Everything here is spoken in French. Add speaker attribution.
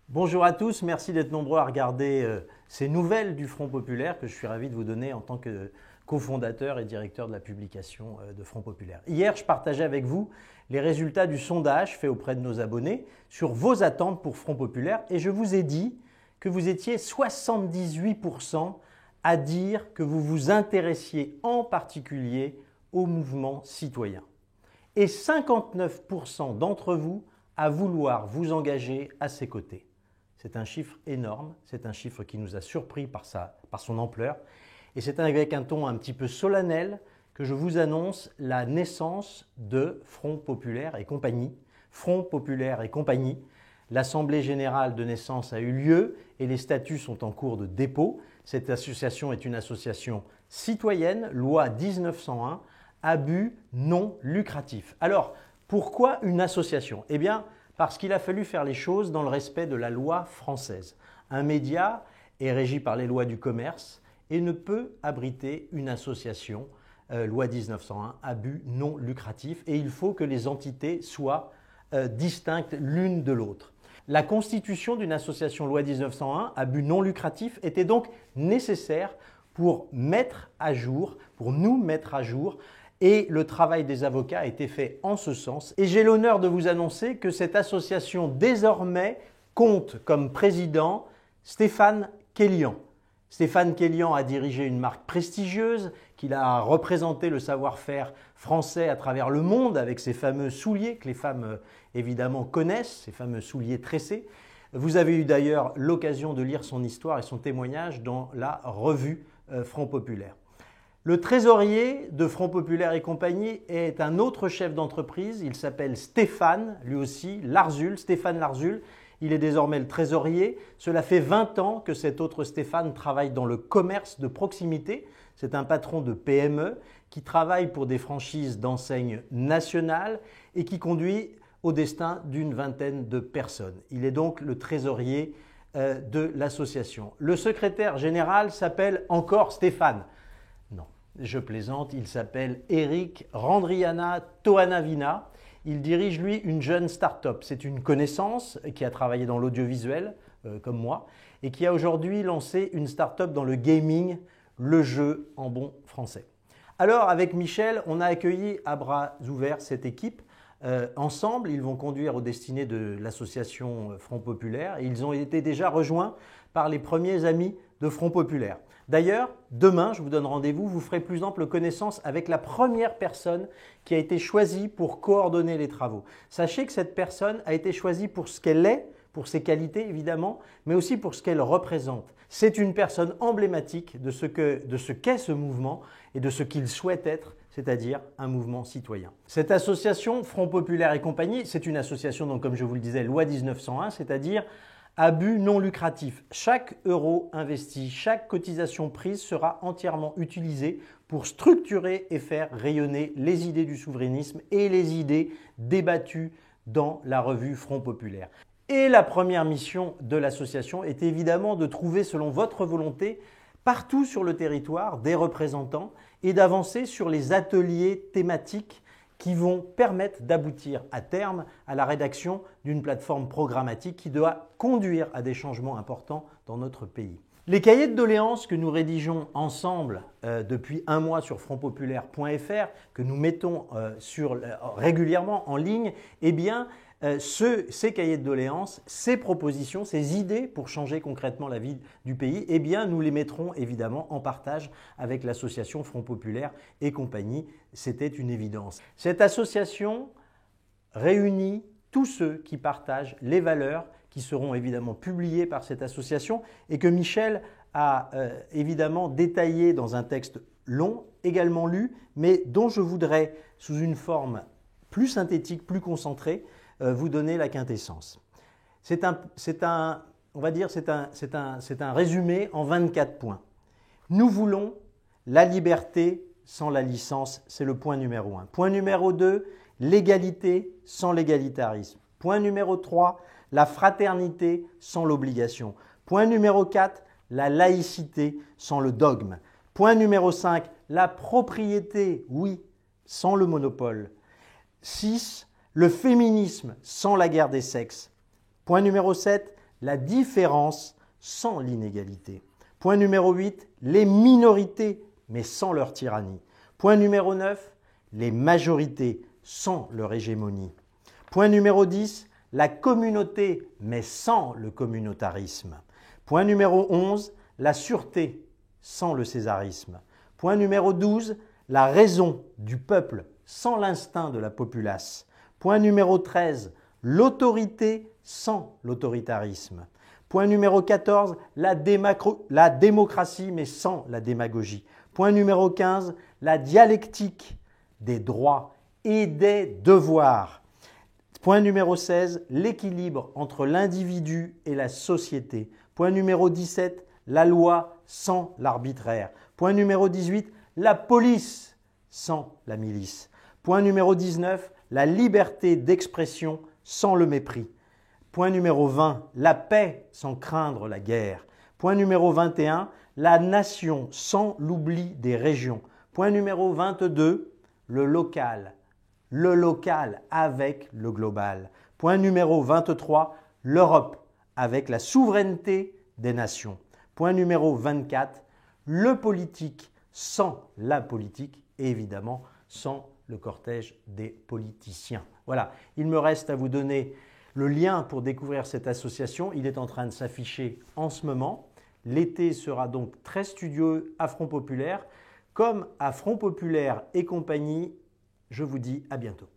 Speaker 1: Bonjour à tous, merci d'être nombreux à regarder ces nouvelles du Front Populaire que je suis ravi de vous donner en tant que cofondateur et directeur de la publication de Front Populaire. Hier, je partageais avec vous les résultats du sondage fait auprès de nos abonnés sur vos attentes pour Front Populaire et je vous ai dit que vous étiez 78% à dire que vous vous intéressiez en particulier au mouvement citoyen. Et 59% d'entre vous à vouloir vous engager à ses côtés. C'est un chiffre énorme, c'est un chiffre qui nous a surpris par son ampleur et c'est avec un ton un petit peu solennel que je vous annonce la naissance de Front Populaire et compagnie. Front Populaire et compagnie, l'Assemblée générale de naissance a eu lieu et les statuts sont en cours de dépôt. Cette association est une association citoyenne, loi 1901, à but non lucratif. Alors, pourquoi une association ? Eh bien, parce qu'il a fallu faire les choses dans le respect de la loi française. Un média est régi par les lois du commerce et ne peut abriter une association, loi 1901, à but non lucratif, et il faut que les entités soient distinctes l'une de l'autre. La constitution d'une association loi 1901 à but non lucratif était donc nécessaire pour nous mettre à jour, et le travail des avocats a été fait en ce sens. Et j'ai l'honneur de vous annoncer que cette association désormais compte comme président Stéphane Kélian. Stéphane Kélian a dirigé une marque prestigieuse, qu'il a représenté le savoir-faire français à travers le monde avec ses fameux souliers que les femmes évidemment connaissent, ces fameux souliers tressés. Vous avez eu d'ailleurs l'occasion de lire son histoire et son témoignage dans la revue Front Populaire. Le trésorier de Front Populaire et compagnie est un autre chef d'entreprise, il s'appelle Stéphane, lui aussi, Larzul, Stéphane Larzul. Il est désormais le trésorier. Cela fait 20 ans que cet autre Stéphane travaille dans le commerce de proximité. C'est un patron de PME qui travaille pour des franchises d'enseignes nationales et qui conduit au destin d'une vingtaine de personnes. Il est donc le trésorier de l'association. Le secrétaire général s'appelle encore Stéphane. Non, je plaisante, il s'appelle Eric Randriana Toanavina. Il dirige, lui, une jeune start-up. C'est une connaissance qui a travaillé dans l'audiovisuel, comme moi, et qui a aujourd'hui lancé une start-up dans le gaming, le jeu en bon français. Alors, avec Michel, on a accueilli à bras ouverts cette équipe. Ensemble, ils vont conduire aux destinées de l'association Front Populaire et ils ont été déjà rejoints par les premiers amis de Front Populaire. D'ailleurs, demain, je vous donne rendez-vous, vous ferez plus ample connaissance avec la première personne qui a été choisie pour coordonner les travaux. Sachez que cette personne a été choisie pour ce qu'elle est, pour ses qualités évidemment, mais aussi pour ce qu'elle représente. C'est une personne emblématique de ce qu'est ce mouvement et de ce qu'il souhaite être, c'est-à-dire un mouvement citoyen. Cette association, Front Populaire et compagnie, c'est une association, donc, comme je vous le disais, loi 1901, c'est-à-dire à but non lucratif. Chaque euro investi, chaque cotisation prise sera entièrement utilisée pour structurer et faire rayonner les idées du souverainisme et les idées débattues dans la revue Front Populaire. Et la première mission de l'association est évidemment de trouver, selon votre volonté, partout sur le territoire des représentants et d'avancer sur les ateliers thématiques qui vont permettre d'aboutir à terme à la rédaction d'une plateforme programmatique qui doit conduire à des changements importants dans notre pays. Les cahiers de doléances que nous rédigeons ensemble depuis un mois sur frontpopulaire.fr, que nous mettons régulièrement en ligne, eh bien, ces cahiers de doléances, ces propositions, ces idées pour changer concrètement la vie du pays, eh bien, nous les mettrons évidemment en partage avec l'association Front Populaire et compagnie. C'était une évidence. Cette association réunit tous ceux qui partagent les valeurs qui seront évidemment publiées par cette association et que Michel a évidemment détaillé dans un texte long, également lu, mais dont je voudrais, sous une forme plus synthétique, plus concentrée, vous donner la quintessence. C'est un résumé en 24 points. Nous voulons la liberté sans la licence, c'est le point numéro 1. Point numéro 2, l'égalité sans l'égalitarisme. Point numéro 3, la fraternité sans l'obligation. Point numéro 4, la laïcité sans le dogme. Point numéro 5, la propriété, oui, sans le monopole. 6, le féminisme sans la guerre des sexes. Point numéro 7, la différence sans l'inégalité. Point numéro 8, les minorités, mais sans leur tyrannie. Point numéro 9, les majorités, sans leur hégémonie. Point numéro 10, la communauté, mais sans le communautarisme. Point numéro 11, la sûreté, sans le césarisme. Point numéro 12, la raison du peuple, sans l'instinct de la populace. Point numéro 13, l'autorité sans l'autoritarisme. Point numéro 14, la démocratie mais sans la démagogie. Point numéro 15, la dialectique des droits et des devoirs. Point numéro 16, l'équilibre entre l'individu et la société. Point numéro 17, la loi sans l'arbitraire. Point numéro 18, la police sans la milice. Point numéro 19, la liberté d'expression sans le mépris. Point numéro 20, la paix sans craindre la guerre. Point numéro 21, la nation sans l'oubli des régions. Point numéro 22, le local avec le global. Point numéro 23, l'Europe avec la souveraineté des nations. Point numéro 24, le politique sans la politique et évidemment sans le cortège des politiciens. Voilà, il me reste à vous donner le lien pour découvrir cette association. Il est en train de s'afficher en ce moment. L'été sera donc très studieux à Front Populaire. Comme à Front Populaire et compagnie, je vous dis à bientôt.